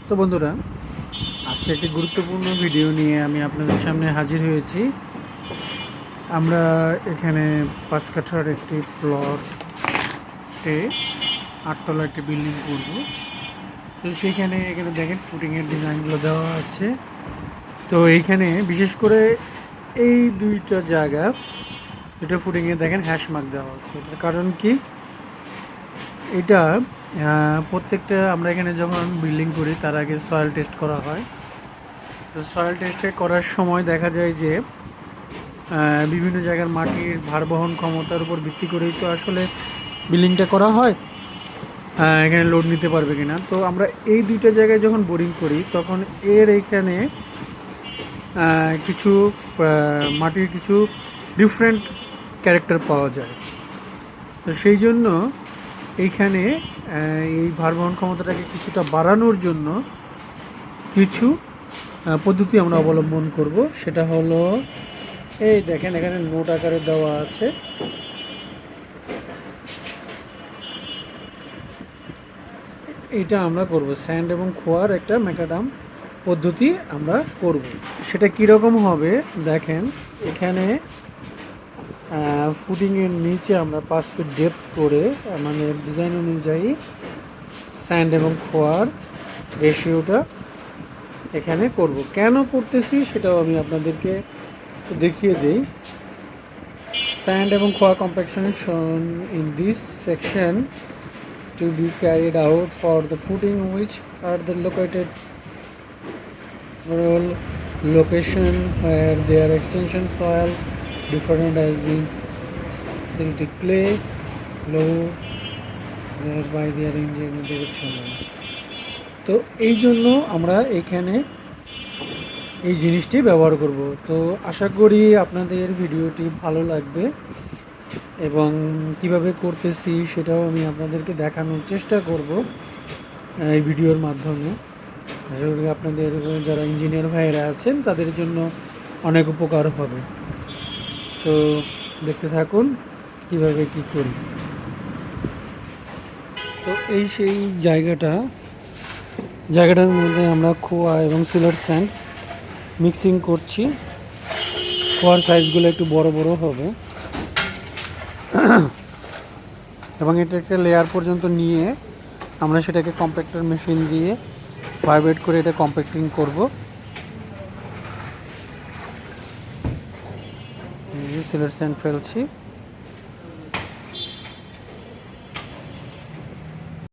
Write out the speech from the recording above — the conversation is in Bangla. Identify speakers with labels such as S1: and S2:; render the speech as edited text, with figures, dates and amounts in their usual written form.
S1: তো বন্ধুরা, আজকে একটি গুরুত্বপূর্ণ ভিডিও নিয়ে আমি আপনাদের সামনে হাজির হয়েছি। আমরা এখানে 5 কাঠার একটি প্লটে 8 তলা একটি বিল্ডিং করব। তো এখানে দেখেন ফুটিংয়ের ডিজাইনগুলো দেওয়া আছে। তো এইখানে বিশেষ করে এই দুইটা জায়গা, দুটো ফুটিংয়ে দেখেন হ্যাশ মার্ক দেওয়া আছে। এটার কারণ কি? এটা প্রত্যেকটা আমরা এখানে যখন বিল্ডিং করি তার আগে সয়েল টেস্ট করা হয়। তো সয়েল টেস্টে করার সময় দেখা যায় যে বিভিন্ন জায়গার মাটির ভার বহন ক্ষমতার উপর ভিত্তি করেই তো আসলে বিল্ডিংটা করা হয়, এখানে লোড নিতে পারবে কিনা। তো আমরা এই দুইটা জায়গায় যখন বোরিং করি তখন এইখানে কিছু মাটির কিছু ডিফারেন্ট ক্যারেক্টার পাওয়া যায়। তো সেই জন্য এইখানে এই ভার বহন ক্ষমতাটাকে কিছুটা বাড়ানোর জন্য কিছু পদ্ধতি আমরা অবলম্বন করব। সেটা হলো, এই দেখেন এখানে নোট আকারে দেওয়া আছে। এটা আমরা করব স্যান্ড এবং খোয়ার একটা ম্যাকাডাম পদ্ধতি আমরা করব। সেটা কীরকম হবে দেখেন, এখানে ফুটিংয়ের নিচে আমরা 5 ফিট ডেপথ করে, মানে ডিজাইন অনুযায়ী স্যান্ড এবং খোয়ার রেশিওটা এখানে করব। কেন করতেছি সেটাও আমি আপনাদেরকে দেখিয়ে দিই। Sand এবং খোয়া compaction shown in this section to be carried out for the footing which are the located rural location where their extension soil different has been silty clay low thereby their engine direction. তো এই জন্য আমরা এখানে এই জিনিসটি ব্যবহার করব। তো আশা করি আপনাদের ভিডিওটি ভালো লাগবে এবং কিভাবে করতেছি সেটাও আমি আপনাদেরকে দেখানোর চেষ্টা করব এই ভিডিওর মাধ্যমে। আশা করি আপনাদের যারা ইঞ্জিনিয়ার ভাইয়েরা আছেন তাদের জন্য অনেক উপকার হবে। তো দেখতে থাকুন কিভাবে কি করি। তো এই সেই জায়গাটার মধ্যে আমরা খোয়া এবং সিলার স্যান্ড মিক্সিং করছি। খোয়ার সাইজগুলো একটু বড় বড় হবে এবং এটা একটা লেয়ার পর্যন্ত নিয়ে আমরা সেটাকে কম্প্যাক্টর মেশিন দিয়ে ভাইব্রেট করে এটা কম্প্যাক্টিং করব। সিলার স্যান্ড ফেলছি।